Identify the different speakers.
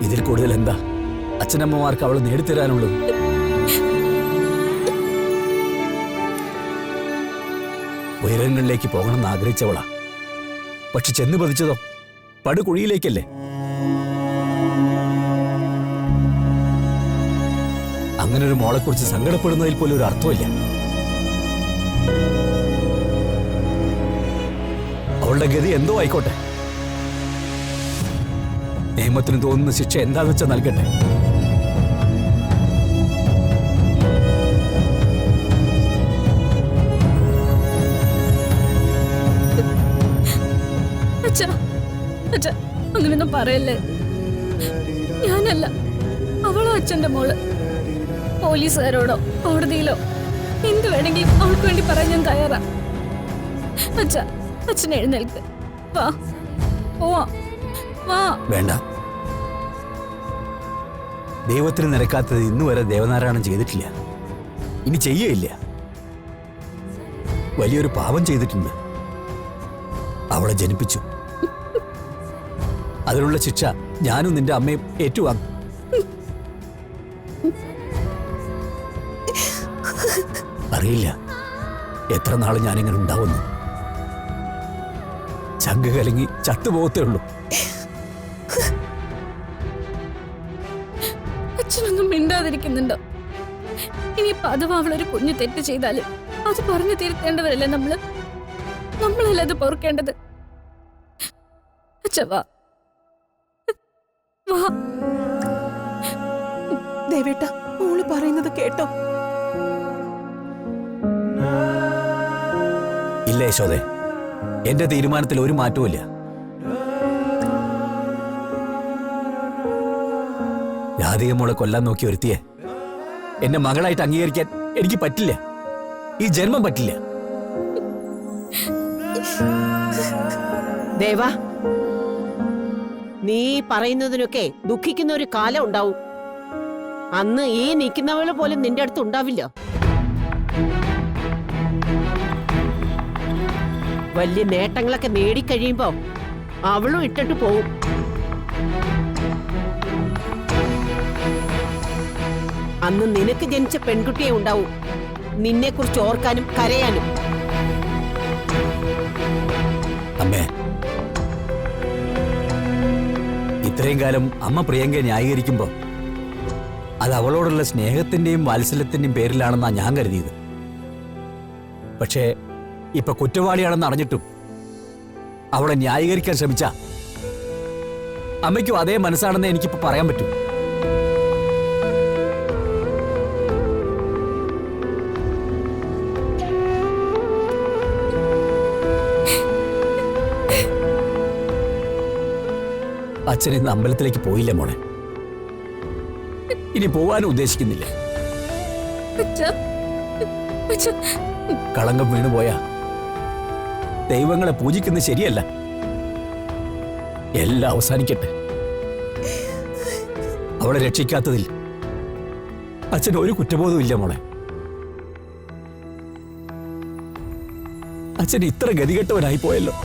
Speaker 1: ഇതിൽ കൂടുതൽ എന്താ അച്ഛനമ്മമാർക്ക് അവൾ നേടിത്തരാനുള്ളത്? ഉയരങ്ങളിലേക്ക് പോകണമെന്ന് ആഗ്രഹിച്ചവളാ. പക്ഷെ ചെന്ന് പതിച്ചതോ പടുകുഴിയിലേക്കല്ലേ. അങ്ങനെ ഒരു മോളെക്കുറിച്ച് സങ്കടപ്പെടുന്നതിൽ പോലും ഒരു അർത്ഥമില്ല. അവളുടെ ഗതി എന്തോ ആയിക്കോട്ടെ. നിയമത്തിന് തോന്നുന്ന ശിക്ഷ എന്താന്ന് വെച്ചാൽ നൽകട്ടെ.
Speaker 2: അങ്ങനെയൊന്നും പറയല്ലേ. ഞാനല്ല, അവളോ അച്ഛന്റെ മോള്. പോലീസുകാരോടോ കോടതിയിലോ എന്ത് വേണമെങ്കിലും അവൾക്ക് വേണ്ടി പറയാൻ ഞാൻ തയ്യാറാ. അച്ഛൻ എഴുന്നേൽക്ക്. വാ പോവാ. വാ.
Speaker 1: വേണ്ട. ദൈവത്തിന് നിരക്കാത്തത് ഇന്നുവരെ ദേവനാരായണൻ ചെയ്തിട്ടില്ല, ഇനി ചെയ്യയില്ല. വലിയൊരു പാപം ചെയ്തിട്ടുണ്ട്. അവളെ ജനിപ്പിച്ചു. അതിനുള്ള ശിക്ഷ ഞാനും നിന്റെ അമ്മയും ഏറ്റുവാങ്ങും. അറിയില്ല എത്ര നാള് ഞാനിങ്ങനെ ഉണ്ടാവുന്നു. ചങ്ക് കലങ്ങി ചത്തുപോകത്തേ ഉള്ളൂ.
Speaker 2: അച്ഛനൊന്നും മിണ്ടാതിരിക്കുന്നുണ്ടോ? ഇനിയിപ്പോ അഥവാ അവളൊരു കുഞ്ഞു തെറ്റ് ചെയ്താലും അത് പറഞ്ഞു തിരുത്തേണ്ടവരല്ലേ നമ്മളല്ലേ അത് പൊറുക്കേണ്ടത്. അച്ഛവാ വാ.
Speaker 3: ദേവേട്ട, മോള് പറയുന്നത് കേട്ടോ?
Speaker 1: ഇല്ല യശോദേ, എന്റെ തീരുമാനത്തിൽ ഒരു മാറ്റവും ഇല്ല. രാധിക മോളെ കൊല്ലാൻ നോക്കി ഒരുത്തിയെ എന്നെ മകളായിട്ട് അംഗീകരിക്കാൻ എനിക്ക് പറ്റില്ല. ഈ ജന്മം പറ്റില്ല.
Speaker 4: ദേവാ, നീ പറയുന്നതിനൊക്കെ ദുഃഖിക്കുന്ന ഒരു കാലം ഉണ്ടാവും. അന്ന് ഈ നിൽക്കുന്നവള് പോലും നിന്റെ അടുത്ത് ഉണ്ടാവില്ല. വലിയ നേട്ടങ്ങളൊക്കെ നേടിക്കഴിയുമ്പോ അവളും ഇട്ടിട്ട് പോവും. അന്ന് നിനക്ക് ജനിച്ച പെൺകുട്ടിയെ ഉണ്ടാവും നിന്നെ കുറിച്ച് ഓർക്കാനും കരയാനും.
Speaker 1: അമ്മേ, ഇത്രയും കാലം അമ്മ പ്രിയങ്കയെ ന്യായീകരിക്കുമ്പോ അത് അവളോടുള്ള സ്നേഹത്തിന്റെയും വാത്സല്യത്തിന്റെയും പേരിലാണെന്നാ ഞാൻ കരുതിയത്. പക്ഷേ ഇപ്പൊ കുറ്റവാളിയാണെന്ന് അറിഞ്ഞിട്ടും അവളെ ന്യായീകരിക്കാൻ ശ്രമിച്ച അമ്മയ്ക്കും അതേ മനസ്സാണെന്ന് എനിക്കിപ്പോ പറയാൻ പറ്റും. അച്ഛൻ ഇന്ന് അമ്പലത്തിലേക്ക് പോയില്ല മോളെ. ഇനി പോവാനും ഉദ്ദേശിക്കുന്നില്ല. കളങ്കം വീണുപോയാ ദൈവങ്ങളെ പൂജിക്കുന്നത് ശരിയല്ല. എല്ലാം അവസാനിക്കട്ടെ. അവളെ രക്ഷിക്കാത്തതിൽ അച്ഛന് ഒരു കുറ്റബോധവും ഇല്ല മോളെ. അച്ഛൻ ഇത്ര ഗതികെട്ടവനായി പോയല്ലോ.